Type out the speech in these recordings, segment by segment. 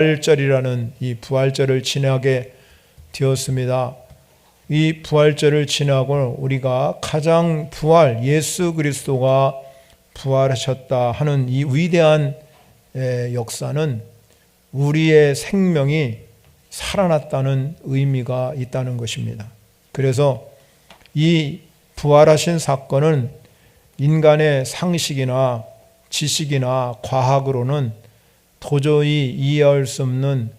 부활절이라는 이 부활절을 지나게 되었습니다. 이 부활절을 지나고 우리가 가장 예수 그리스도가 부활하셨다 하는 이 위대한 역사는 우리의 생명이 살아났다는 의미가 있다는 것입니다. 그래서 이 부활하신 사건은 인간의 상식이나 지식이나 과학으로는 도저히 이해할 수 없는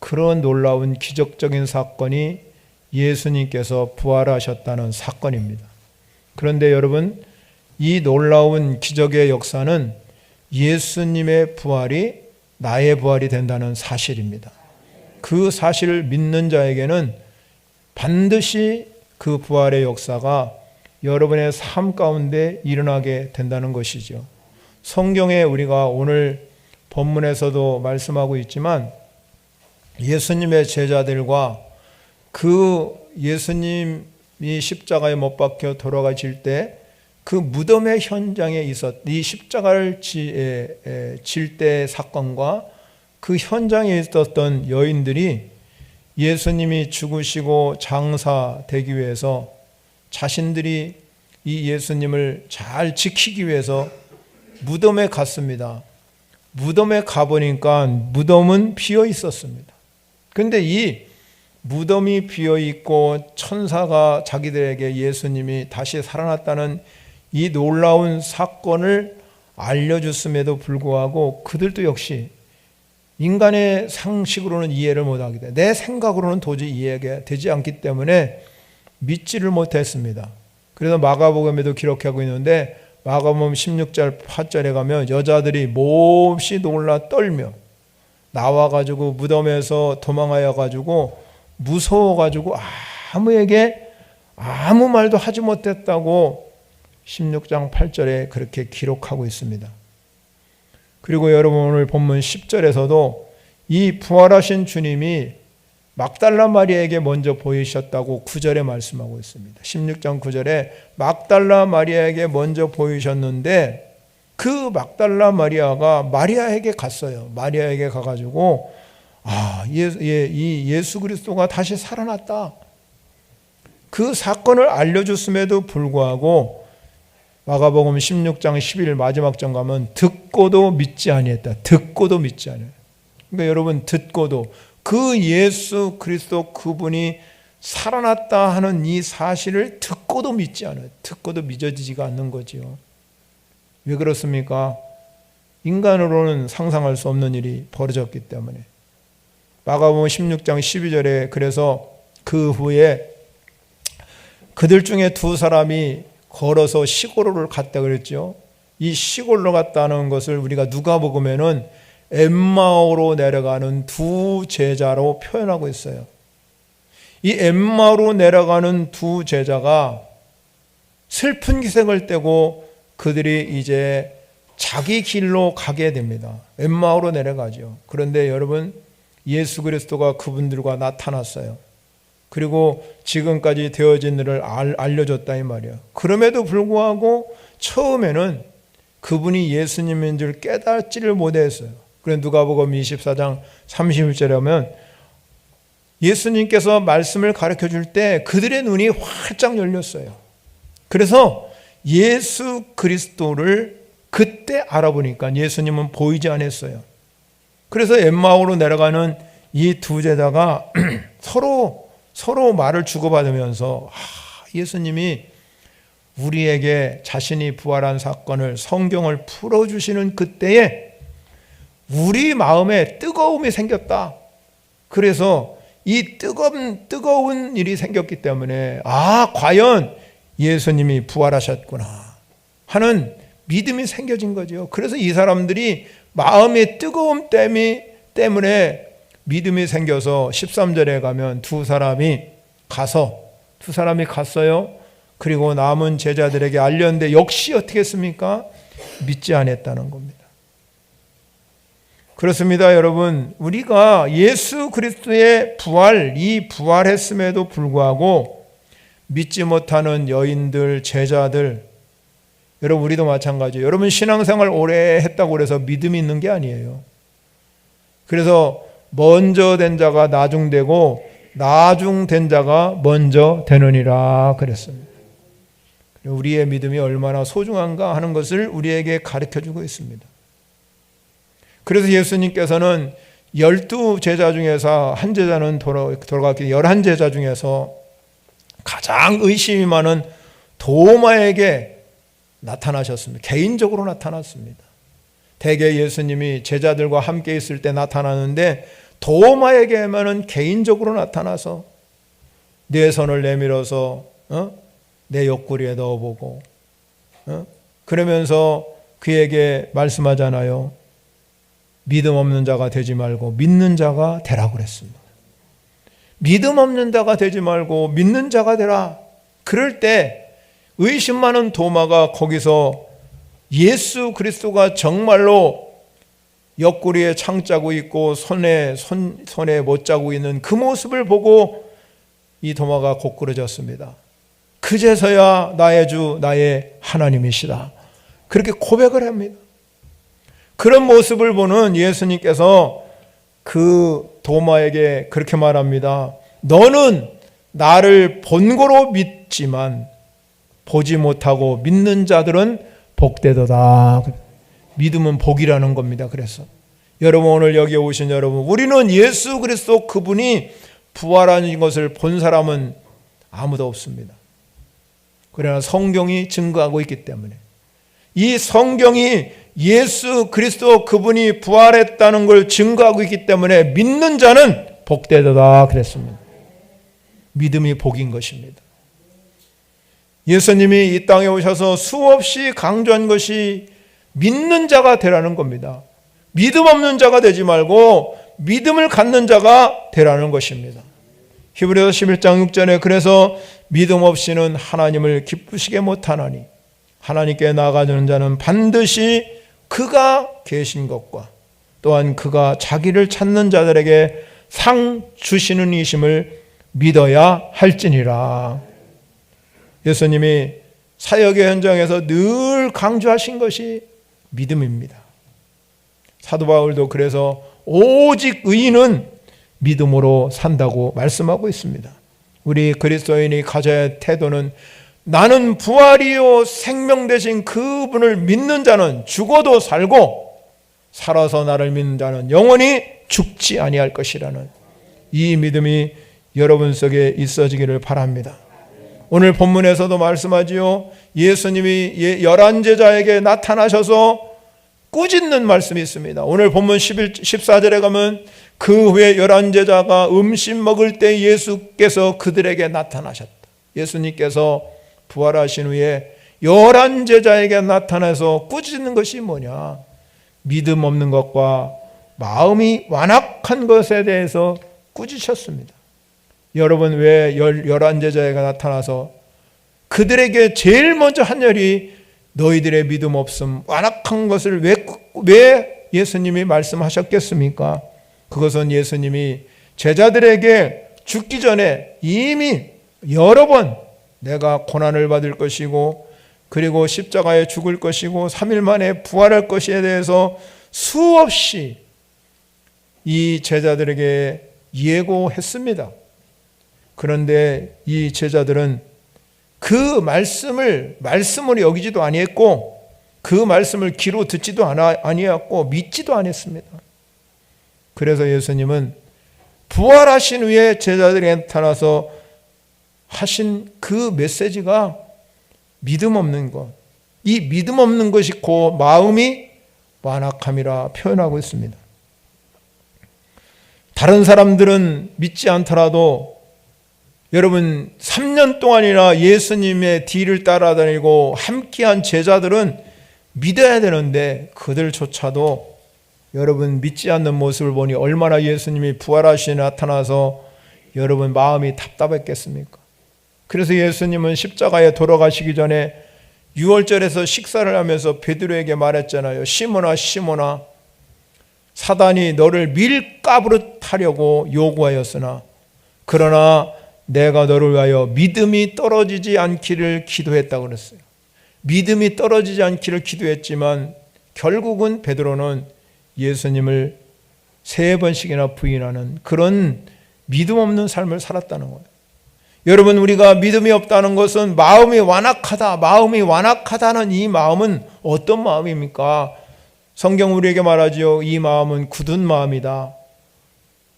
그런 놀라운 기적적인 사건이 예수님께서 부활하셨다는 사건입니다. 그런데 여러분, 이 놀라운 기적의 역사는 예수님의 부활이 나의 부활이 된다는 사실입니다. 그 사실을 믿는 자에게는 반드시 그 부활의 역사가 여러분의 삶 가운데 일어나게 된다는 것이죠. 성경에 우리가 오늘 본문에서도 말씀하고 있지만 예수님의 제자들과 그 예수님이 십자가에 못 박혀 돌아가실 때 그 무덤의 현장에 이 십자가를 질 때 사건과 그 현장에 있었던 여인들이 예수님이 죽으시고 장사되기 위해서 자신들이 이 예수님을 잘 지키기 위해서 무덤에 갔습니다. 무덤에 가보니까 무덤은 비어 있었습니다. 그런데 이 무덤이 비어 있고 천사가 자기들에게 예수님이 다시 살아났다는 이 놀라운 사건을 알려줬음에도 불구하고 그들도 역시 인간의 상식으로는 이해를 못하게 돼. 내 생각으로는 도저히 이해가 되지 않기 때문에 믿지를 못했습니다. 그래서 마가복음에도 기록하고 있는데 마가복음 16절 8절에 가면 여자들이 몹시 놀라 떨며 나와가지고 무덤에서 도망하여가지고 무서워가지고 아무에게 아무 말도 하지 못했다고 16장 8절에 그렇게 기록하고 있습니다. 그리고 여러분 오늘 본문 10절에서도 이 부활하신 주님이 막달라 마리아에게 먼저 보이셨다고 9절에 말씀하고 있습니다. 16장 9절에 막달라 마리아에게 먼저 보이셨는데 그 막달라 마리아가 마리아에게 갔어요. 마리아에게 가가지고 이 예수 그리스도가 다시 살아났다. 그 사건을 알려줬음에도 불구하고 마가복음 16장 11 마지막 장 가면 듣고도 믿지 아니했다. 듣고도 믿지 않아요. 그러니까 여러분 듣고도 그 예수 그리스도 그분이 살아났다 하는 이 사실을 듣고도 믿지 않아요. 듣고도 믿어지지가 않는 거지요. 왜 그렇습니까? 인간으로는 상상할 수 없는 일이 벌어졌기 때문에. 마가복음 16장 12절에 그래서 그 후에 그들 중에 두 사람이 걸어서 시골로 갔다 그랬죠. 이 시골로 갔다는 것을 우리가 누가복음에는 엠마오로 내려가는 두 제자로 표현하고 있어요. 이 엠마오로 내려가는 두 제자가 슬픈 기색을 떼고 그들이 이제 자기 길로 가게 됩니다. 엠마오로 내려가죠. 그런데 여러분 예수 그리스도가 그분들과 나타났어요. 그리고 지금까지 되어진 일을 알려줬다 이 말이에요. 그럼에도 불구하고 처음에는 그분이 예수님인 줄 깨닫지를 못했어요. 그래서 누가복음 24장 31절에 하면 예수님께서 말씀을 가르쳐 줄 때 그들의 눈이 활짝 열렸어요. 그래서 예수 그리스도를 그때 알아보니까 예수님은 보이지 않았어요. 그래서 엠마오로 내려가는 이 두 제자가 서로 말을 주고받으면서 예수님이 우리에게 자신이 부활한 사건을 성경을 풀어주시는 그때에 우리 마음에 뜨거움이 생겼다. 그래서 이 뜨거운 일이 생겼기 때문에 과연 예수님이 부활하셨구나 하는 믿음이 생겨진 거죠. 그래서 이 사람들이 마음의 뜨거움 때문에 믿음이 생겨서 13절에 가면 두 사람이 갔어요. 그리고 남은 제자들에게 알렸는데 역시 어떻게 했습니까? 믿지 않았다는 겁니다. 그렇습니다, 여러분. 우리가 예수 그리스도의 이 부활했음에도 불구하고 믿지 못하는 여인들, 제자들, 여러분 우리도 마찬가지예요. 여러분 신앙생활 오래 했다고 해서 믿음이 있는 게 아니에요. 그래서 먼저 된 자가 나중되고 나중된 자가 먼저 되느니라 그랬습니다. 우리의 믿음이 얼마나 소중한가 하는 것을 우리에게 가르쳐주고 있습니다. 그래서 예수님께서는 12제자 중에서 한 제자는 돌아갔기 11제자 중에서 가장 의심이 많은 도마에게 나타나셨습니다. 개인적으로 나타났습니다. 대개 예수님이 제자들과 함께 있을 때 나타나는데 도마에게만은 개인적으로 나타나서 내 손을 내밀어서 내 옆구리에 넣어보고 그러면서 그에게 말씀하잖아요. 믿음 없는 자가 되지 말고 믿는 자가 되라고 그랬습니다. 믿음 없는 자가 되지 말고 믿는 자가 되라. 그럴 때 의심 많은 도마가 거기서 예수 그리스도가 정말로 옆구리에 창 짜고 있고 손에 못 짜고 있는 그 모습을 보고 이 도마가 고꾸라졌습니다. 그제서야 나의 주 나의 하나님이시다. 그렇게 고백을 합니다. 그런 모습을 보는 예수님께서 그 도마에게 그렇게 말합니다. 너는 나를 본고로 믿지만 보지 못하고 믿는 자들은 복되도다. 믿음은 복이라는 겁니다. 그래서 여러분 오늘 여기에 오신 여러분, 우리는 예수 그리스도 그분이 부활하는 것을 본 사람은 아무도 없습니다. 그러나 성경이 증거하고 있기 때문에 이 성경이 예수 그리스도 그분이 부활했다는 걸 증거하고 있기 때문에 믿는 자는 복되도다 그랬습니다. 믿음이 복인 것입니다. 예수님이 이 땅에 오셔서 수없이 강조한 것이 믿는 자가 되라는 겁니다. 믿음 없는 자가 되지 말고 믿음을 갖는 자가 되라는 것입니다. 히브리서 11장 6절에 그래서 믿음 없이는 하나님을 기쁘시게 못하나니 하나님께 나아가는 자는 반드시 그가 계신 것과 또한 그가 자기를 찾는 자들에게 상 주시는 이심을 믿어야 할지니라. 예수님이 사역의 현장에서 늘 강조하신 것이 믿음입니다. 사도 바울도 그래서 오직 의인은 믿음으로 산다고 말씀하고 있습니다. 우리 그리스도인이 가져야 할 태도는 나는 부활이요 생명 되신 그분을 믿는 자는 죽어도 살고 살아서 나를 믿는 자는 영원히 죽지 아니할 것이라는 이 믿음이 여러분 속에 있어지기를 바랍니다. 오늘 본문에서도 말씀하지요. 예수님이 11제자에게 나타나셔서 꾸짖는 말씀이 있습니다. 오늘 본문 14절에 가면 그 후에 11제자가 음식 먹을 때 예수께서 그들에게 나타나셨다. 예수님께서 부활하신 후에 11제자에게 나타나서 꾸짖는 것이 뭐냐? 믿음 없는 것과 마음이 완악한 것에 대해서 꾸짖으셨습니다. 여러분 왜 11제자가 나타나서 그들에게 제일 먼저 한 열이 너희들의 믿음 없음 완악한 것을 왜 예수님이 말씀하셨겠습니까? 그것은 예수님이 제자들에게 죽기 전에 이미 여러 번 내가 고난을 받을 것이고 그리고 십자가에 죽을 것이고 3일 만에 부활할 것에 대해서 수없이 이 제자들에게 예고했습니다. 그런데 이 제자들은 그 말씀을 여기지도 아니했고 그 말씀을 귀로 듣지도 아니했고 믿지도 않았습니다. 그래서 예수님은 부활하신 후에 제자들에게 나타나서 하신 그 메시지가 믿음 없는 것, 이 믿음 없는 것이 고 마음이 완악함이라 표현하고 있습니다. 다른 사람들은 믿지 않더라도 여러분 3년 동안이나 예수님의 뒤를 따라다니고 함께한 제자들은 믿어야 되는데 그들조차도 여러분 믿지 않는 모습을 보니 얼마나 예수님이 부활하시에 나타나서 여러분 마음이 답답했겠습니까? 그래서 예수님은 십자가에 돌아가시기 전에 유월절에서 식사를 하면서 베드로에게 말했잖아요. 시몬아 시몬아 사단이 너를 밀가부르 타려고 요구하였으나 그러나 내가 너를 위하여 믿음이 떨어지지 않기를 기도했다고 그랬어요. 믿음이 떨어지지 않기를 기도했지만 결국은 베드로는 예수님을 3번씩이나 부인하는 그런 믿음 없는 삶을 살았다는 거예요. 여러분, 우리가 믿음이 없다는 것은 마음이 완악하다, 마음이 완악하다는 이 마음은 어떤 마음입니까? 성경 우리에게 말하지요. 이 마음은 굳은 마음이다.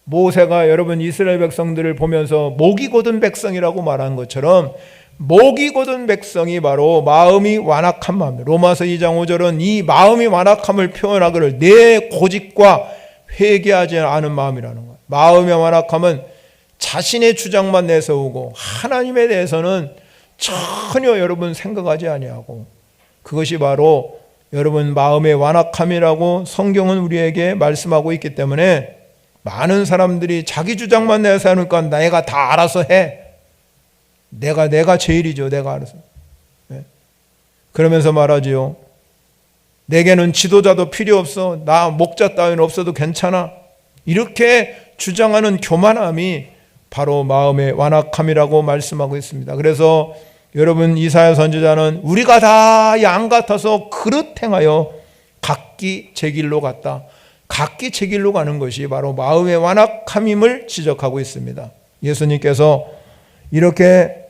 모세가 여러분 이스라엘 백성들을 보면서 목이 곧은 백성이라고 말한 것처럼 목이 곧은 백성이 바로 마음이 완악한 마음이에요. 로마서 2장 5절은 이 마음이 완악함을 표현하기를 내 고집과 회개하지 않은 마음이라는 거예요. 마음의 완악함은 자신의 주장만 내세우고 하나님에 대해서는 전혀 여러분 생각하지 아니하고, 그것이 바로 여러분 마음의 완악함이라고 성경은 우리에게 말씀하고 있기 때문에 많은 사람들이 자기 주장만 내세우니까 내가 다 알아서 해. 내가 제일이죠. 내가 알아서. 네. 그러면서 말하지요. 내게는 지도자도 필요 없어. 나 목자 따위는 없어도 괜찮아. 이렇게 주장하는 교만함이 바로 마음의 완악함이라고 말씀하고 있습니다. 그래서 여러분 이사야 선지자는 우리가 다 양 같아서 그릇 행하여 각기 제 길로 갔다. 각기 제 길로 가는 것이 바로 마음의 완악함임을 지적하고 있습니다. 예수님께서 이렇게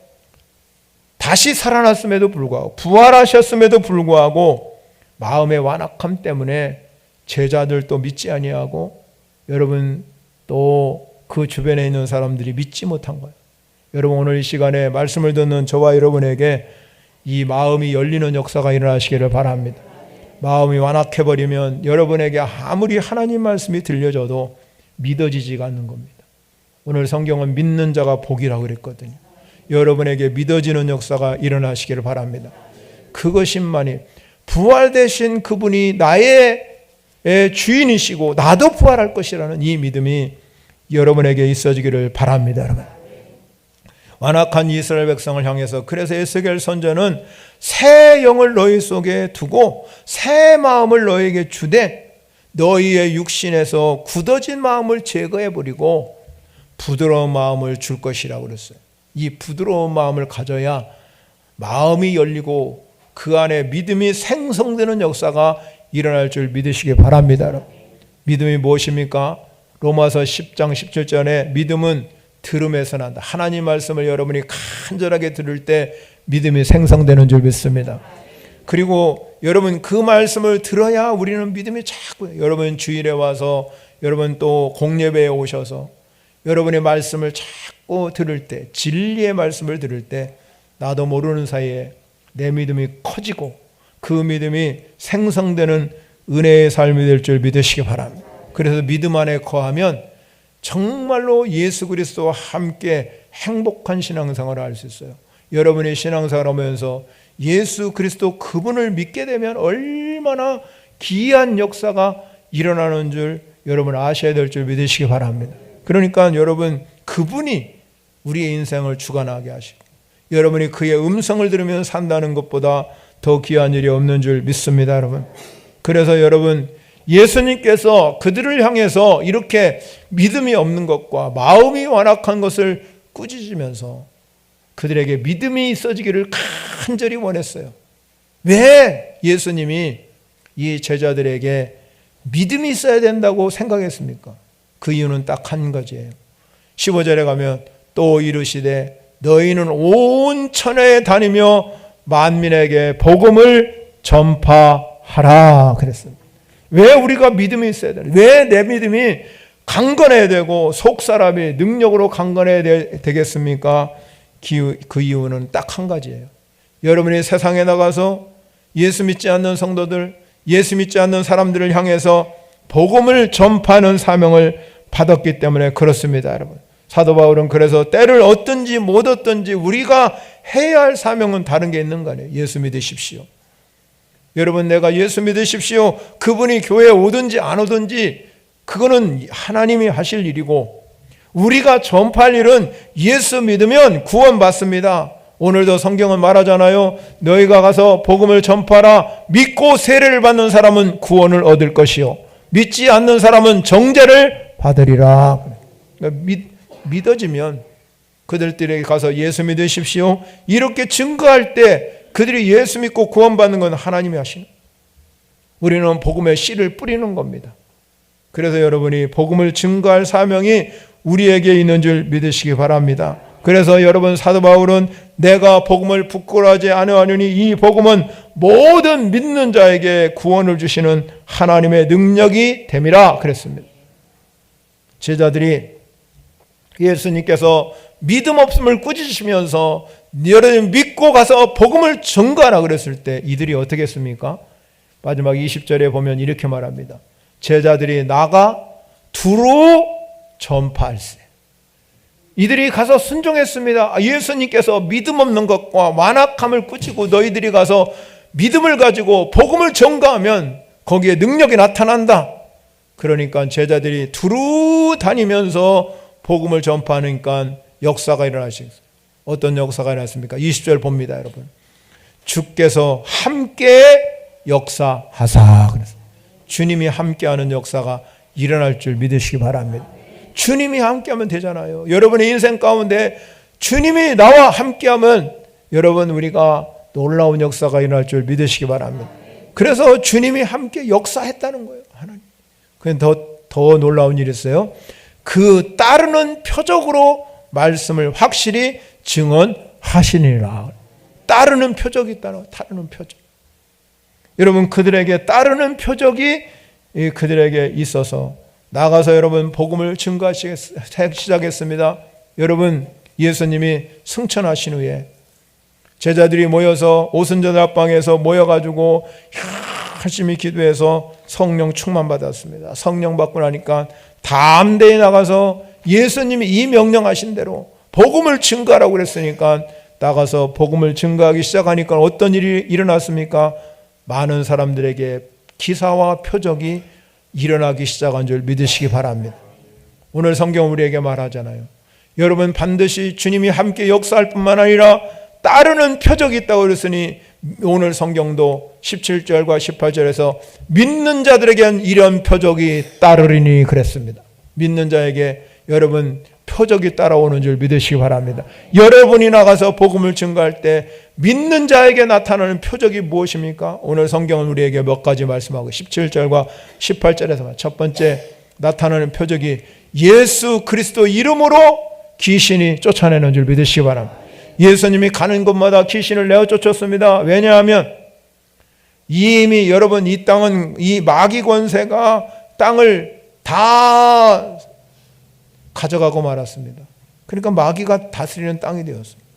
다시 살아났음에도 불구하고 부활하셨음에도 불구하고 마음의 완악함 때문에 제자들도 믿지 아니하고 여러분 또 그 주변에 있는 사람들이 믿지 못한 거예요. 여러분 오늘 이 시간에 말씀을 듣는 저와 여러분에게 이 마음이 열리는 역사가 일어나시기를 바랍니다. 마음이 완악해버리면 여러분에게 아무리 하나님 말씀이 들려줘도 믿어지지가 않는 겁니다. 오늘 성경은 믿는 자가 복이라고 그랬거든요. 여러분에게 믿어지는 역사가 일어나시기를 바랍니다. 그것만이 부활되신 그분이 나의 주인이시고 나도 부활할 것이라는 이 믿음이 여러분에게 있어지기를 바랍니다. 여러분. 완악한 이스라엘 백성을 향해서 그래서 에스겔 선지자는 새 영을 너희 속에 두고 새 마음을 너희에게 주되 너희의 육신에서 굳어진 마음을 제거해버리고 부드러운 마음을 줄 것이라고 그랬어요. 이 부드러운 마음을 가져야 마음이 열리고 그 안에 믿음이 생성되는 역사가 일어날 줄 믿으시기 바랍니다. 믿음이 무엇입니까? 로마서 10장 17절에 믿음은 들음에서 난다. 하나님 말씀을 여러분이 간절하게 들을 때 믿음이 생성되는 줄 믿습니다. 그리고 여러분 그 말씀을 들어야 우리는 믿음이 자꾸, 여러분 주일에 와서 여러분 또 공예배에 오셔서 여러분의 말씀을 자꾸 들을 때, 진리의 말씀을 들을 때 나도 모르는 사이에 내 믿음이 커지고 그 믿음이 생성되는 은혜의 삶이 될 줄 믿으시기 바랍니다. 그래서 믿음 안에 거하면 정말로 예수 그리스도와 함께 행복한 신앙생활을 할 수 있어요. 여러분의 신앙생활을 하면서 예수 그리스도 그분을 믿게 되면 얼마나 기이한 역사가 일어나는 줄 여러분 아셔야 될 줄 믿으시기 바랍니다. 그러니까 여러분 그분이 우리의 인생을 주관하게 하시고 여러분이 그의 음성을 들으면 산다는 것보다 더 귀한 일이 없는 줄 믿습니다. 여러분. 그래서 여러분 예수님께서 그들을 향해서 이렇게 믿음이 없는 것과 마음이 완악한 것을 꾸짖으면서 그들에게 믿음이 있어지기를 간절히 원했어요. 왜 예수님이 이 제자들에게 믿음이 있어야 된다고 생각했습니까? 그 이유는 딱 한 가지예요. 15절에 가면 또 이르시되 너희는 온 천하에 다니며 만민에게 복음을 전파하라 그랬습니다. 왜 우리가 믿음이 있어야 되나? 왜 내 믿음이 강건해야 되고 속사람이 능력으로 강건해야 되겠습니까? 그 이유는 딱 한 가지예요. 여러분이 세상에 나가서 예수 믿지 않는 성도들, 예수 믿지 않는 사람들을 향해서 복음을 전파하는 사명을 받았기 때문에 그렇습니다. 여러분. 사도 바울은 그래서 때를 얻든지 못 얻든지 우리가 해야 할 사명은 다른 게 있는 거 아니에요. 예수 믿으십시오. 여러분 내가 예수 믿으십시오. 그분이 교회에 오든지 안 오든지 그거는 하나님이 하실 일이고 우리가 전파할 일은 예수 믿으면 구원받습니다. 오늘도 성경은 말하잖아요. 너희가 가서 복음을 전파하라. 믿고 세례를 받는 사람은 구원을 얻을 것이요 믿지 않는 사람은 정죄를 받으리라. 믿어지면 그들에게 가서 예수 믿으십시오. 이렇게 증거할 때 그들이 예수 믿고 구원받는 건 하나님이 하시는. 우리는 복음의 씨를 뿌리는 겁니다. 그래서 여러분이 복음을 증거할 사명이 우리에게 있는 줄 믿으시기 바랍니다. 그래서 여러분, 사도 바울은 내가 복음을 부끄러워하지 아니하노니 이 복음은 모든 믿는 자에게 구원을 주시는 하나님의 능력이 됨이라 그랬습니다. 제자들이 예수님께서 믿음 없음을 꾸짖으시면서 여러분 믿고 가서 복음을 전가하라 그랬을 때 이들이 어떻게 했습니까? 마지막 20절에 보면 이렇게 말합니다. 제자들이 나가 두루 전파할세. 이들이 가서 순종했습니다. 예수님께서 믿음 없는 것과 완악함을 꾸짖고 너희들이 가서 믿음을 가지고 복음을 전가하면 거기에 능력이 나타난다. 그러니까 제자들이 두루 다니면서 복음을 전파하니까 역사가 일어나시겠어요. 어떤 역사가 일어났습니까? 20절 봅니다, 여러분. 주께서 함께 역사하사. 주님이 함께하는 역사가 일어날 줄 믿으시기 바랍니다. 주님이 함께하면 되잖아요. 여러분의 인생 가운데 주님이 나와 함께하면 여러분 우리가 놀라운 역사가 일어날 줄 믿으시기 바랍니다. 그래서 주님이 함께 역사했다는 거예요. 하나님. 그건 더 놀라운 일이 있어요. 그 따르는 표적으로 말씀을 확실히 증언하시니라. 따르는 표적이 있다는 거예요. 따르는 표적. 여러분, 그들에게 따르는 표적이 그들에게 있어서 나가서 여러분 복음을 증거하시기 시작했습니다. 여러분, 예수님이 승천하신 후에 제자들이 모여서 오순절합방에서 모여가지고 열심히 기도해서 성령 충만 받았습니다. 성령 받고 나니까 담대히 나가서 예수님이 이 명령하신 대로 복음을 증거하라고 그랬으니까 나가서 복음을 증거하기 시작하니까 어떤 일이 일어났습니까? 많은 사람들에게 기사와 표적이 일어나기 시작한 줄 믿으시기 바랍니다. 오늘 성경 우리에게 말하잖아요. 여러분, 반드시 주님이 함께 역사할 뿐만 아니라 따르는 표적이 있다고 그랬으니 오늘 성경도 17절과 18절에서 믿는 자들에게는 이런 표적이 따르리니 그랬습니다. 믿는 자에게 여러분 표적이 따라오는 줄 믿으시기 바랍니다. 여러분이 나가서 복음을 증거할 때 믿는 자에게 나타나는 표적이 무엇입니까? 오늘 성경은 우리에게 몇 가지 말씀하고 17절과 18절에서 첫 번째 나타나는 표적이 예수 그리스도 이름으로 귀신이 쫓아내는 줄 믿으시기 바랍니다. 예수님이 가는 곳마다 귀신을 내어 쫓았습니다. 왜냐하면 이미 여러분 이 땅은 이 마귀 권세가 땅을 다 가져가고 말았습니다. 그러니까 마귀가 다스리는 땅이 되었습니다.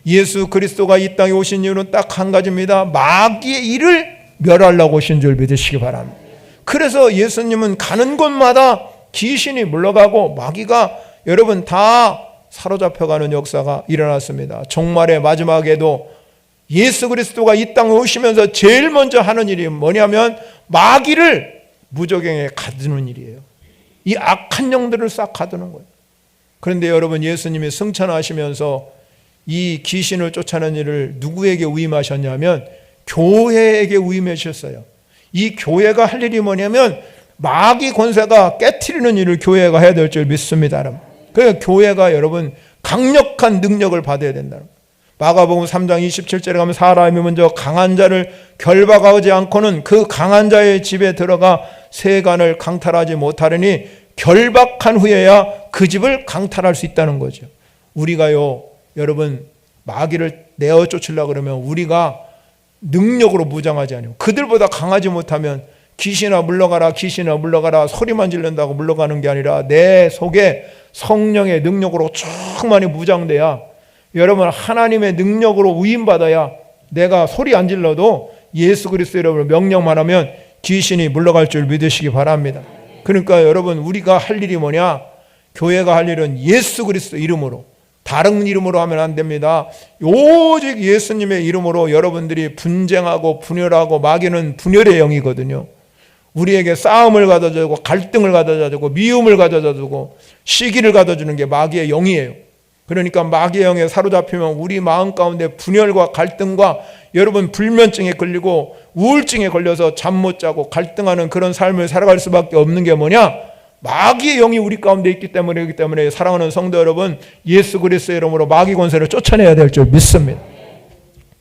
예수 그리스도가 이 땅에 오신 이유는 딱 한 가지입니다. 마귀의 일을 멸하려고 오신 줄 믿으시기 바랍니다. 그래서 예수님은 가는 곳마다 귀신이 물러가고 마귀가 여러분 다 사로잡혀가는 역사가 일어났습니다. 종말의 마지막에도 예수 그리스도가 이 땅에 오시면서 제일 먼저 하는 일이 뭐냐면 마귀를 무저갱에 가두는 일이에요. 이 악한 영들을 싹 가두는 거예요. 그런데 여러분, 예수님이 승천하시면서 이 귀신을 쫓아내는 일을 누구에게 위임하셨냐면 교회에게 위임하셨어요. 이 교회가 할 일이 뭐냐면 마귀 권세가 깨트리는 일을 교회가 해야 될 줄 믿습니다. 그러니까 교회가 여러분 강력한 능력을 받아야 된다. 마가복음 3장 27절에 가면 사람이 먼저 강한 자를 결박하지 않고는 그 강한 자의 집에 들어가 세간을 강탈하지 못하려니 결박한 후에야 그 집을 강탈할 수 있다는 거죠. 우리가요 여러분 마귀를 내어 쫓으려고 그러면 우리가 능력으로 무장하지 않아요. 그들보다 강하지 못하면 귀신아 물러가라, 귀신아 물러가라 소리만 지른다고 물러가는 게 아니라 내 속에 성령의 능력으로 충만히 무장돼야 여러분 하나님의 능력으로 위임받아야 내가 소리 안 질러도 예수 그리스도 이름으로 명령만 하면 귀신이 물러갈 줄 믿으시기 바랍니다. 그러니까 여러분 우리가 할 일이 뭐냐? 교회가 할 일은 예수 그리스도 이름으로, 다른 이름으로 하면 안 됩니다. 오직 예수님의 이름으로 여러분들이 분쟁하고 분열하고 마귀는 분열의 영이거든요. 우리에게 싸움을 가져다주고 갈등을 가져다주고 미움을 가져다주고 시기를 가져주는 게 마귀의 영이에요. 그러니까 마귀의 영에 사로잡히면 우리 마음 가운데 분열과 갈등과 여러분 불면증에 걸리고 우울증에 걸려서 잠 못 자고 갈등하는 그런 삶을 살아갈 수밖에 없는 게 뭐냐? 마귀의 영이 우리 가운데 있기 때문에 사랑하는 성도 여러분, 예수 그리스도의 이름으로 마귀 권세를 쫓아내야 될 줄 믿습니다.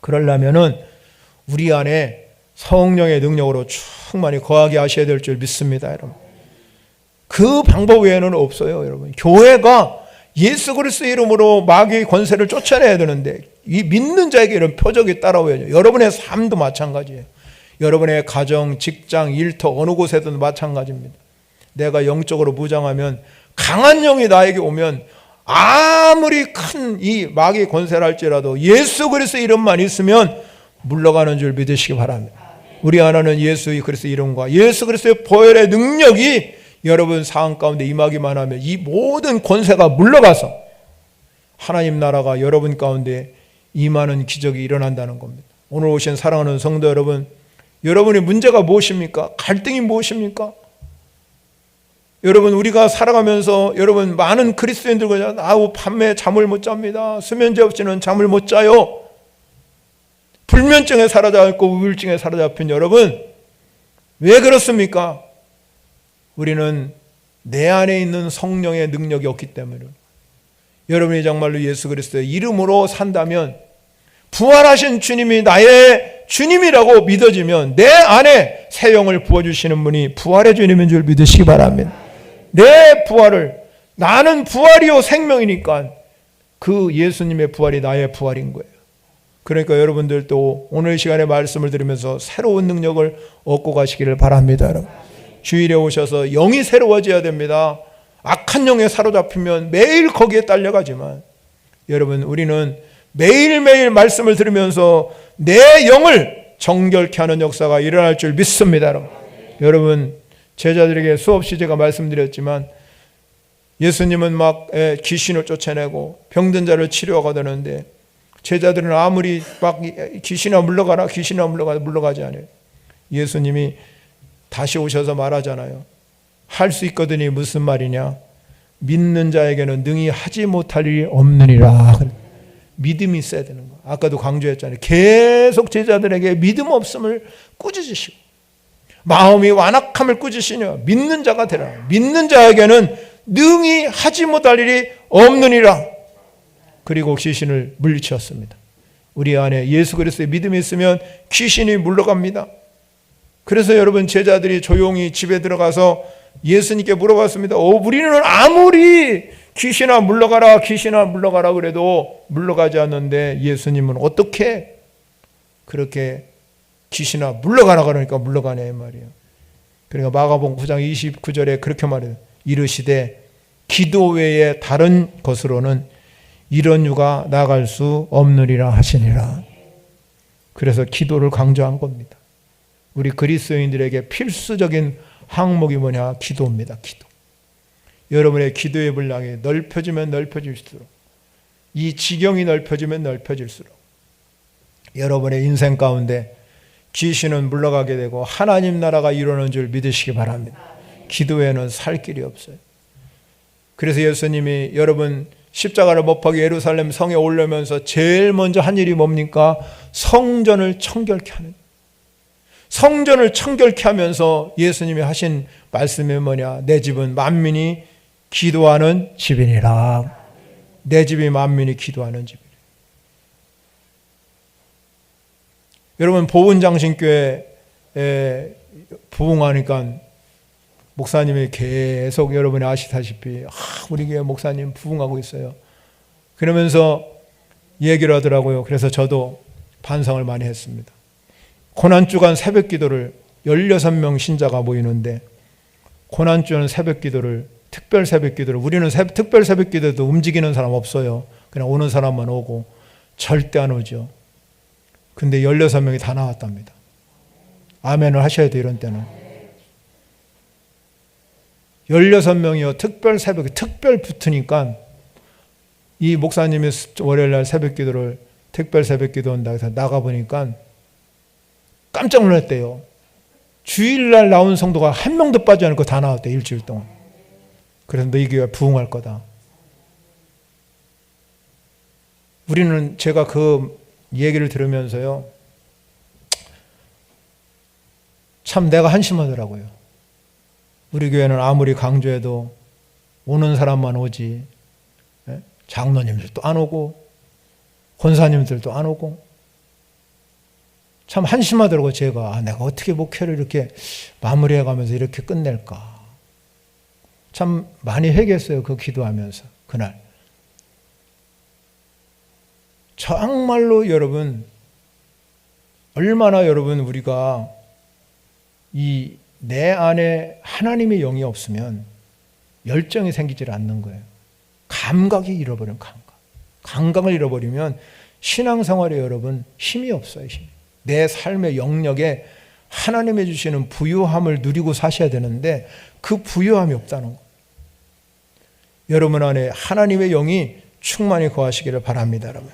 그러려면은 우리 안에 성령의 능력으로 충만히 거하게 하셔야 될 줄 믿습니다, 여러분. 그 방법 외에는 없어요, 여러분. 교회가 예수 그리스도 이름으로 마귀의 권세를 쫓아내야 되는데 이 믿는 자에게 이런 표적이 따라와야죠. 여러분의 삶도 마찬가지예요. 여러분의 가정, 직장, 일터 어느 곳에도 마찬가지입니다. 내가 영적으로 무장하면 강한 영이 나에게 오면 아무리 큰 이 마귀의 권세라 할지라도 예수 그리스도 이름만 있으면 물러가는 줄 믿으시기 바랍니다. 우리 하나는 예수 그리스도 이름과 예수 그리스도의 보혈의 능력이 여러분 상황 가운데 임하기만 하면 이 모든 권세가 물러가서 하나님 나라가 여러분 가운데 임하는 기적이 일어난다는 겁니다. 오늘 오신 사랑하는 성도 여러분, 여러분의 문제가 무엇입니까? 갈등이 무엇입니까? 여러분, 우리가 살아가면서 여러분 많은 그리스도인들과 밤에 잠을 못 잡니다. 수면제 없이는 잠을 못 자요. 불면증에 사로잡고 우울증에 사로잡힌 여러분, 왜 그렇습니까? 우리는 내 안에 있는 성령의 능력이 없기 때문에. 여러분이 정말로 예수 그리스도의 이름으로 산다면, 부활하신 주님이 나의 주님이라고 믿어지면 내 안에 새 영을 부어주시는 분이 부활의 주님인 줄 믿으시기 바랍니다. 내 부활을, 나는 부활이요 생명이니까 그 예수님의 부활이 나의 부활인 거예요. 그러니까 여러분들도 오늘 시간에 말씀을 들으면서 새로운 능력을 얻고 가시기를 바랍니다. 여러분, 주일에 오셔서 영이 새로워져야 됩니다. 악한 영에 사로잡히면 매일 거기에 딸려가지만, 여러분, 우리는 매일매일 말씀을 들으면서 내 영을 정결케 하는 역사가 일어날 줄 믿습니다. 여러분, 제자들에게 수없이 제가 말씀드렸지만 예수님은 막 귀신을 쫓아내고 병든 자를 치료하고 되는데 제자들은 아무리 막 귀신아 물러가라, 귀신아 물러가라, 물러가지 않아요. 예수님이 다시 오셔서 말하잖아요. 할 수 있거든이 무슨 말이냐? 믿는 자에게는 능히 하지 못할 일이 없느니라. 믿음이 있어야 되는 거예요. 아까도 강조했잖아요. 계속 제자들에게 믿음 없음을 꾸짖으시고 마음이 완악함을 꾸짖으시며 믿는 자가 되라. 믿는 자에게는 능히 하지 못할 일이 없느니라. 그리고 귀신을 물리쳤습니다. 우리 안에 예수 그리스도의 믿음이 있으면 귀신이 물러갑니다. 그래서 여러분, 제자들이 조용히 집에 들어가서 예수님께 물어봤습니다. 우리는 아무리 귀신아 물러가라, 귀신아 물러가라 그래도 물러가지 않는데 예수님은 어떻게 그렇게 귀신아 물러가라 그러니까 물러가냐 이 말이에요. 그러니까 마가복음 9장 29절에 그렇게 말해요. 이르시되 기도 외에 다른 것으로는 이런 유가 나갈 수 없느니라 하시니라. 그래서 기도를 강조한 겁니다. 우리 그리스도인들에게 필수적인 항목이 뭐냐? 기도입니다. 기도. 여러분의 기도의 분량이 넓혀지면 넓혀질수록, 이 지경이 넓혀지면 넓혀질수록 여러분의 인생 가운데 귀신은 물러가게 되고 하나님 나라가 이루어지는 줄 믿으시기 바랍니다. 기도에는 살 길이 없어요. 그래서 예수님이 여러분 십자가를 못 박이 예루살렘 성에 오려면서 제일 먼저 한 일이 뭡니까? 성전을 청결케 하는. 성전을 청결케 하면서 예수님이 하신 말씀이 뭐냐? 내 집은 만민이 기도하는 집이니라. 내 집이 만민이 기도하는 집이라. 여러분, 보은장신교회 부흥하니까 목사님이 계속 여러분이 아시다시피 우리 교회 목사님 부흥하고 있어요. 그러면서 얘기를 하더라고요. 그래서 저도 반성을 많이 했습니다. 고난주간 새벽기도를 16명 신자가 모이는데 고난주는 새벽기도를, 특별 새벽기도를, 우리는 특별 새벽기도도 움직이는 사람 없어요. 그냥 오는 사람만 오고 절대 안 오죠. 근데 16명이 다 나왔답니다. 아멘을 하셔야 돼요. 이런 때는 16명이요 특별 새벽, 특별 붙으니까 이 목사님이 월요일날 새벽기도를 특별 새벽기도 한다 해서 나가보니까 깜짝 놀랐대요. 주일날 나온 성도가 한 명도 빠지지 않고 다 나왔대. 일주일 동안. 그래서 너희 교회가 부흥할 거다. 우리는, 제가 그 얘기를 들으면서요, 참 내가 한심하더라고요. 우리 교회는 아무리 강조해도 오는 사람만 오지, 장로님들도 안 오고 권사님들도 안 오고, 참 한심하더라고요. 제가 내가 어떻게 목회를 이렇게 마무리해가면서 이렇게 끝낼까. 참 많이 회개했어요. 그 기도하면서 그날. 정말로 여러분, 얼마나 여러분 우리가 이 내 안에 하나님의 영이 없으면 열정이 생기질 않는 거예요. 감각이 잃어버리면 감각을 잃어버리면 신앙생활에 여러분 힘이 없어요. 힘이. 내 삶의 영역에 하나님이 주시는 부유함을 누리고 사셔야 되는데 그 부유함이 없다는 거. 여러분 안에 하나님의 영이 충만히 거하시기를 바랍니다. 여러분.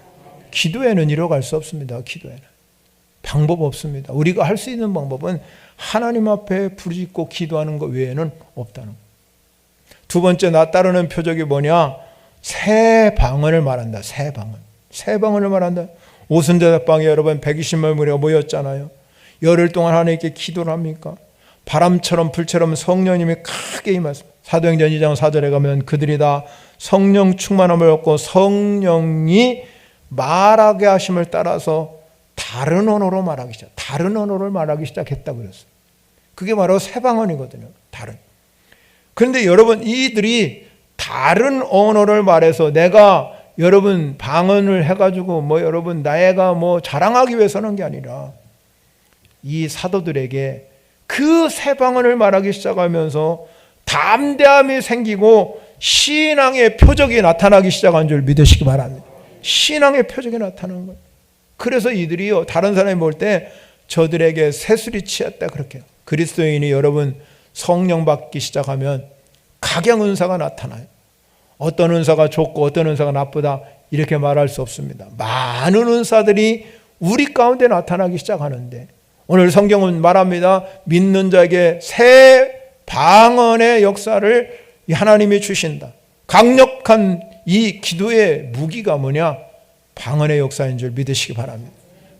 기도에는 이뤄갈 수 없습니다. 기도에는 방법 없습니다. 우리가 할 수 있는 방법은 하나님 앞에 부르짖고 기도하는 것 외에는 없다는 거. 두 번째 나 따르는 표적이 뭐냐? 새 방언을 말한다. 새 방언. 새 방언을 말한다. 오순절방에 여러분 120만 무리가 모였잖아요. 열흘 동안 하나님께 기도를 합니까? 바람처럼 불처럼 성령님이 크게 임하십니다. 사도행전 2장 4절에 가면 그들이 다 성령 충만함을 얻고 성령이 말하게 하심을 따라서 다른 언어로 말하기 시작. 다른 언어를 말하기 시작했다고 그랬어요. 그게 바로 새 방언이거든요. 다른. 그런데 여러분 이들이 다른 언어를 말해서 내가 여러분 방언을 해가지고 뭐 여러분 나애가 뭐 자랑하기 위해서 하는 게 아니라 이 사도들에게 그 새 방언을 말하기 시작하면서 담대함이 생기고 신앙의 표적이 나타나기 시작한 줄 믿으시기 바랍니다. 신앙의 표적이 나타나는 거예요. 그래서 이들이요 다른 사람이 볼 때 저들에게 새술이 치였다 그렇게. 그리스도인이 여러분 성령 받기 시작하면 각양 은사가 나타나요. 어떤 은사가 좋고 어떤 은사가 나쁘다 이렇게 말할 수 없습니다. 많은 은사들이 우리 가운데 나타나기 시작하는데 오늘 성경은 말합니다. 믿는 자에게 새 방언의 역사를 하나님이 주신다. 강력한 이 기도의 무기가 뭐냐? 방언의 역사인 줄 믿으시기 바랍니다.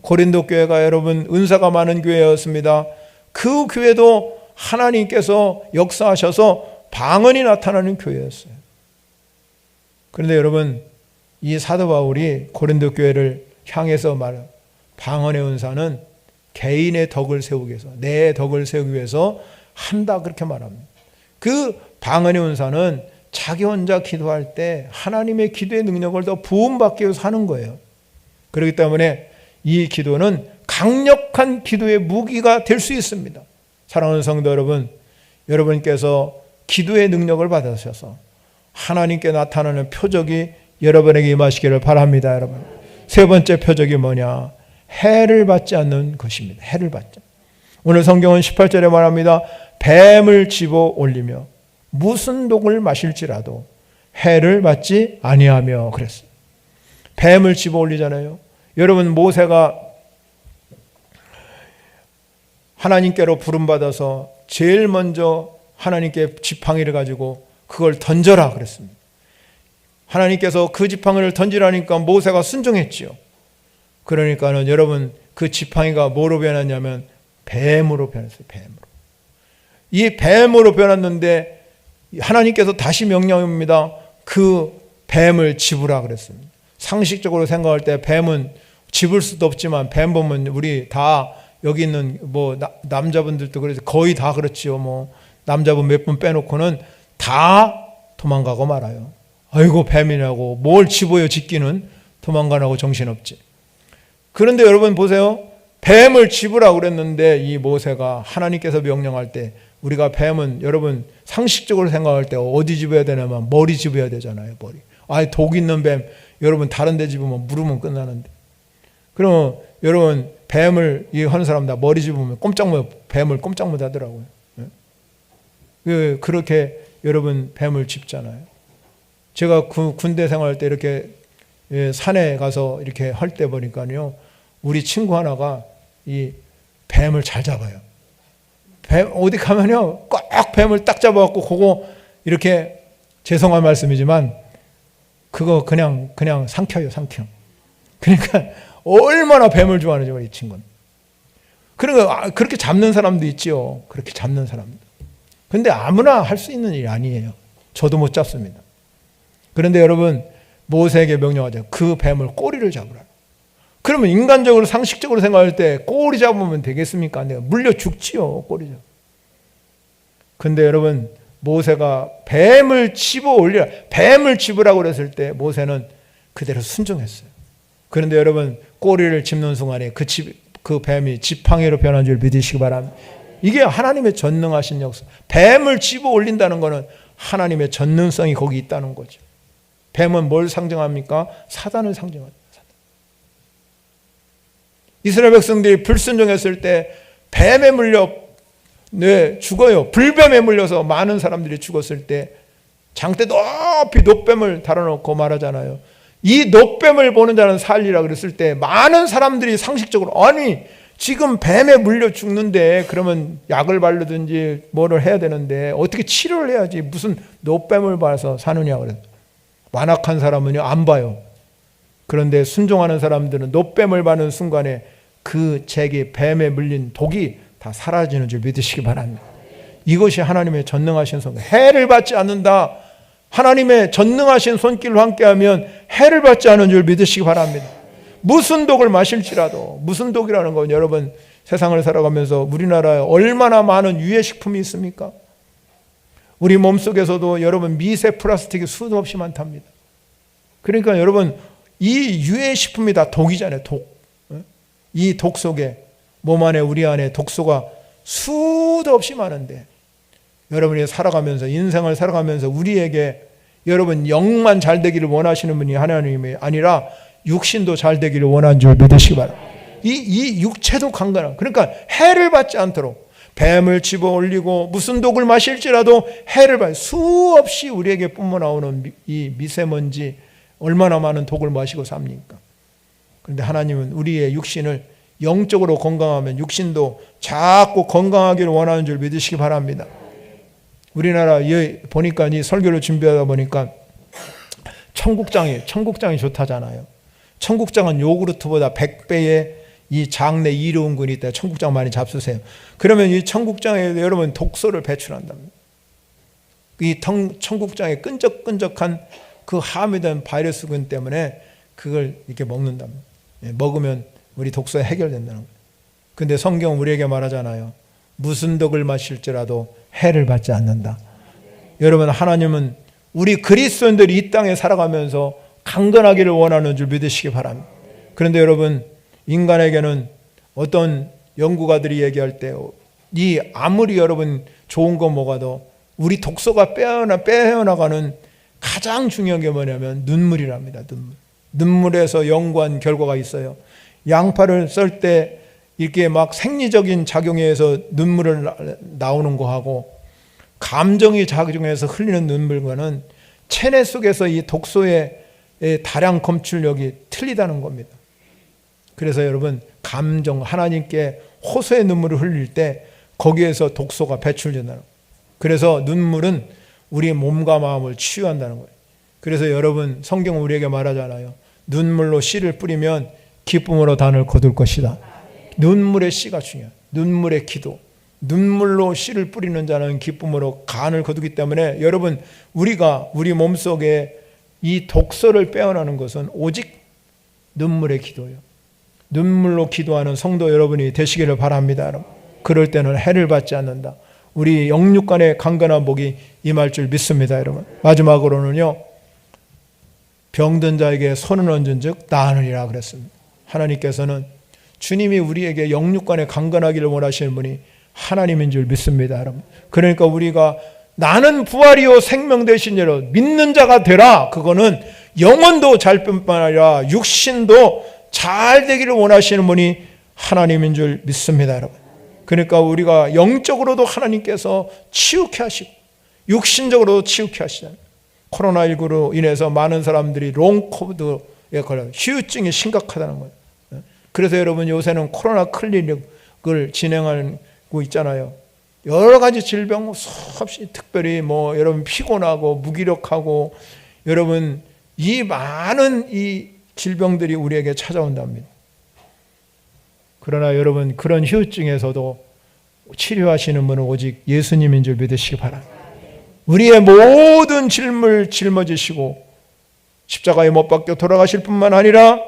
고린도 교회가 여러분 은사가 많은 교회였습니다. 그 교회도 하나님께서 역사하셔서 방언이 나타나는 교회였어요. 그런데 여러분 이 사도 바울이 고린도 교회를 향해서 말한 방언의 은사는 개인의 덕을 세우기 위해서 내 덕을 세우기 위해서 한다 그렇게 말합니다. 그 방언의 은사는 자기 혼자 기도할 때 하나님의 기도의 능력을 더 부음받기 위해서 하는 거예요. 그렇기 때문에 이 기도는 강력한 기도의 무기가 될 수 있습니다. 사랑하는 성도 여러분, 여러분께서 기도의 능력을 받으셔서 하나님께 나타나는 표적이 여러분에게 임하시기를 바랍니다. 여러분. 세 번째 표적이 뭐냐? 해를 받지 않는 것입니다. 해를 받지. 오늘 성경은 18절에 말합니다. 뱀을 집어 올리며 무슨 독을 마실지라도 해를 받지 아니하며 그랬어요. 뱀을 집어 올리잖아요. 여러분 모세가 하나님께로 부름받아서 제일 먼저 하나님께 지팡이를 가지고 그걸 던져라 그랬습니다. 하나님께서 그 지팡이를 던지라니까 모세가 순종했지요. 그러니까는 여러분 그 지팡이가 뭐로 변했냐면 뱀으로 변했어요. 뱀으로. 이 뱀으로 변했는데 하나님께서 다시 명령합니다. 그 뱀을 집으라 그랬습니다. 상식적으로 생각할 때 뱀은 집을 수도 없지만 뱀 보면 우리 다 여기 있는 뭐 남자분들도 그래서 거의 다 그렇지요. 뭐 남자분 몇 분 빼놓고는 다 도망가고 말아요. 아이고 뱀이냐고 뭘 집어요 집기는 도망가라고 정신없지. 그런데 여러분 보세요. 뱀을 집으라고 그랬는데 이 모세가 하나님께서 명령할 때 우리가 뱀은 여러분 상식적으로 생각할 때 어디 집어야 되냐면 머리 집어야 되잖아요. 머리. 아예 독 있는 뱀 여러분 다른 데 집으면 물으면 끝나는데. 그러면 여러분 뱀을 이 하는 사람 다 머리 집으면 뱀을 꼼짝 못 하더라고요. 그렇게 여러분 뱀을 집잖아요. 제가 군대 생활할 때 이렇게 산에 가서 이렇게 할 때 보니까요. 우리 친구 하나가 이 뱀을 잘 잡아요. 뱀 어디 가면요. 꼭 뱀을 딱 잡아갖고 그거 이렇게 죄송한 말씀이지만 그거 그냥 삼켜요. 삼켜. 그러니까 얼마나 뱀을 좋아하는지 이 친구는. 그러니까 그렇게 잡는 사람도 있지요. 그렇게 잡는 사람도. 근데 아무나 할 수 있는 일이 아니에요. 저도 못 잡습니다. 그런데 여러분 모세에게 명령하죠. 그 뱀을 꼬리를 잡으라. 그러면 인간적으로 상식적으로 생각할 때 꼬리 잡으면 되겠습니까? 내가 물려 죽지요. 꼬리 잡. 근데 여러분 모세가 뱀을 집어 올리라, 뱀을 집으라고 그랬을 때 모세는 그대로 순종했어요. 그런데 여러분, 꼬리를 짚는 순간에 그 뱀이 지팡이로 변한 줄 믿으시기 바랍니다. 이게 하나님의 전능하신 역사. 뱀을 집어 올린다는 것은 하나님의 전능성이 거기 있다는 거죠. 뱀은 뭘 상징합니까? 사단을 상징합니다. 이스라엘 백성들이 불순종했을 때 뱀에 물려 죽어요. 불뱀에 물려서 많은 사람들이 죽었을 때 장대 높이 놋뱀을 달아놓고 말하잖아요. 이 놋뱀을 보는 자는 살리라 그랬을 때 많은 사람들이 상식적으로, 아니 지금 뱀에 물려 죽는데 그러면 약을 바르든지 뭐를 해야 되는데 어떻게 치료를 해야지 무슨 놋뱀을 봐서 사느냐 그래요. 완악한 사람은요 안 봐요. 그런데 순종하는 사람들은 놋뱀을 바는 순간에 그 잭이 뱀에 물린 독이 다 사라지는 줄 믿으시기 바랍니다. 이것이 하나님의 전능하신 손. 해를 받지 않는다. 하나님의 전능하신 손길로 함께하면 해를 받지 않은 줄 믿으시기 바랍니다. 무슨 독을 마실지라도, 무슨 독이라는 건 여러분 세상을 살아가면서 우리나라에 얼마나 많은 유해식품이 있습니까? 우리 몸속에서도 여러분 미세 플라스틱이 수도 없이 많답니다. 그러니까 여러분 이 유해식품이 다 독이잖아요. 독. 이 독 속에 몸 안에 우리 안에 독소가 수도 없이 많은데 여러분이 살아가면서 인생을 살아가면서 우리에게 여러분 영만 잘 되기를 원하시는 분이 하나님이 아니라 육신도 잘 되기를 원하는 줄 믿으시기 바랍니다. 이 육체도 강건한, 그러니까 해를 받지 않도록 뱀을 집어 올리고 무슨 독을 마실지라도 해를 받, 수없이 우리에게 뿜어나오는 이 미세먼지 얼마나 많은 독을 마시고 삽니까? 그런데 하나님은 우리의 육신을 영적으로 건강하면 육신도 자꾸 건강하기를 원하는 줄 믿으시기 바랍니다. 우리나라 보니까 이 설교를 준비하다 보니까 청국장이 좋다잖아요. 청국장은 요구르트보다 100배의 이 장내 이로운군이 있다. 청국장 많이 잡수세요. 그러면 이 청국장에 여러분 독소를 배출한답니다. 이 청국장에 끈적끈적한 그 함유된 바이러스군 때문에 그걸 이렇게 먹는답니다. 먹으면 우리 독소 해결된다는 거예요. 근데 성경 우리에게 말하잖아요. 무슨 독을 마실지라도 해를 받지 않는다. 여러분 하나님은 우리 그리스도인들이 이 땅에 살아가면서 강건하기를 원하는 줄 믿으시기 바랍니다. 그런데 여러분 인간에게는 어떤 연구가들이 얘기할 때 이 아무리 여러분 좋은 거 먹어도 우리 독소가 빼어나가는 가장 중요한 게 뭐냐면 눈물이랍니다. 눈물에서 연구한 결과가 있어요. 양파를 썰 때 이렇게 막 생리적인 작용에 의해서 눈물을 나오는 거하고 감정이 작용해서 흘리는 눈물과는 체내 속에서 이 독소의 다량 검출력이 틀리다는 겁니다. 그래서 여러분 감정, 하나님께 호소의 눈물을 흘릴 때 거기에서 독소가 배출된다는 거예요. 그래서 눈물은 우리 몸과 마음을 치유한다는 거예요. 그래서 여러분 성경은 우리에게 말하잖아요. 눈물로 씨를 뿌리면 기쁨으로 단을 거둘 것이다. 눈물의 씨가 중요해요. 눈물의 기도. 눈물로 씨를 뿌리는 자는 기쁨으로 간을 거두기 때문에 여러분 우리가 우리 몸속에 이 독소를 빼어나는 것은 오직 눈물의 기도예요. 눈물로 기도하는 성도 여러분이 되시기를 바랍니다. 그럴 때는 해를 받지 않는다. 우리 영육간의 강건한 복이 임할 줄 믿습니다. 여러분 마지막으로는요, 병든 자에게 손을 얹은 즉 나으리라 그랬습니다. 하나님께서는 주님이 우리에게 영육간에 강건하기를 원하시는 분이 하나님인 줄 믿습니다. 여러분. 그러니까 우리가 나는 부활이요 생명 되신 자로 믿는 자가 되라. 그거는 영혼도 잘 뿐만 아니라 육신도 잘 되기를 원하시는 분이 하나님인 줄 믿습니다. 여러분. 그러니까 우리가 영적으로도 하나님께서 치유케 하시고 육신적으로도 치유케 하시잖아요. 코로나19로 인해서 많은 사람들이 롱코비드에 걸려 후유증이 심각하다는 거예요. 그래서 여러분 요새는 코로나 클리닉을 진행하고 있잖아요. 여러 가지 질병 수없이 특별히 뭐 여러분 피곤하고 무기력하고 여러분 이 많은 이 질병들이 우리에게 찾아온답니다. 그러나 여러분 그런 후유증에서도 치료하시는 분은 오직 예수님인 줄 믿으시기 바랍니다. 우리의 모든 짐을 짊어지시고 십자가에 못 박혀 돌아가실 뿐만 아니라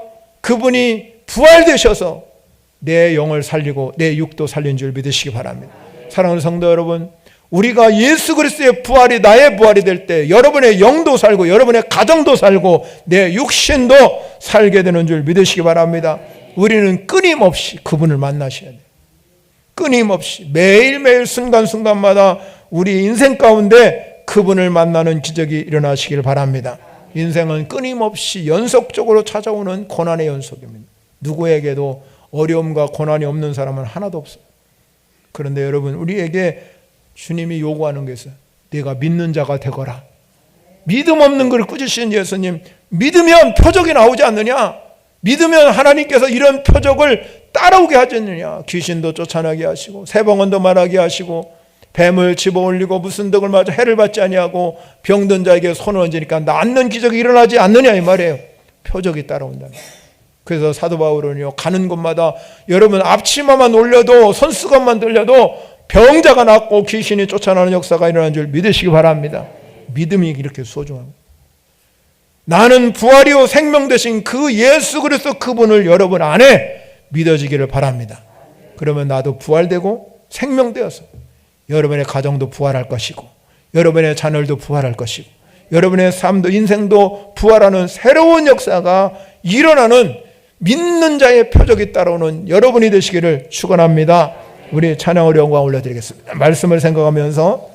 그분이 부활되셔서 내 영을 살리고 내 육도 살린 줄 믿으시기 바랍니다. 사랑하는 성도 여러분, 우리가 예수 그리스도의 부활이 나의 부활이 될 때 여러분의 영도 살고 여러분의 가정도 살고 내 육신도 살게 되는 줄 믿으시기 바랍니다. 우리는 끊임없이 그분을 만나셔야 돼요. 끊임없이 매일매일 순간순간마다 우리 인생 가운데 그분을 만나는 기적이 일어나시길 바랍니다. 인생은 끊임없이 연속적으로 찾아오는 고난의 연속입니다. 누구에게도 어려움과 고난이 없는 사람은 하나도 없어요. 그런데 여러분, 우리에게 주님이 요구하는 게 있어요. 네가 믿는 자가 되거라. 믿음 없는 것을 꾸짖으신 예수님, 믿으면 표적이 나오지 않느냐? 믿으면 하나님께서 이런 표적을 따라오게 하지 않느냐? 귀신도 쫓아나게 하시고 세방언도 말하게 하시고 뱀을 집어올리고 무슨 덕을 맞아 해를 받지 아니하고 병든 자에게 손을 얹으니까 낫는 기적이 일어나지 않느냐 이 말이에요. 표적이 따라온다. 그래서 사도 바울은요, 가는 곳마다 여러분 앞치마만 올려도 손수건만 들려도 병자가 낫고 귀신이 쫓아나는 역사가 일어나는 줄 믿으시기 바랍니다. 믿음이 이렇게 소중합니다. 나는 부활이요 생명 되신 그 예수 그리스도 그분을 여러분 안에 믿어지기를 바랍니다. 그러면 나도 부활되고 생명되어서 여러분의 가정도 부활할 것이고 여러분의 자녀도 부활할 것이고 여러분의 삶도 인생도 부활하는 새로운 역사가 일어나는 믿는 자의 표적이 따라오는 여러분이 되시기를 축원합니다. 우리 찬양으로 영광 올려드리겠습니다. 말씀을 생각하면서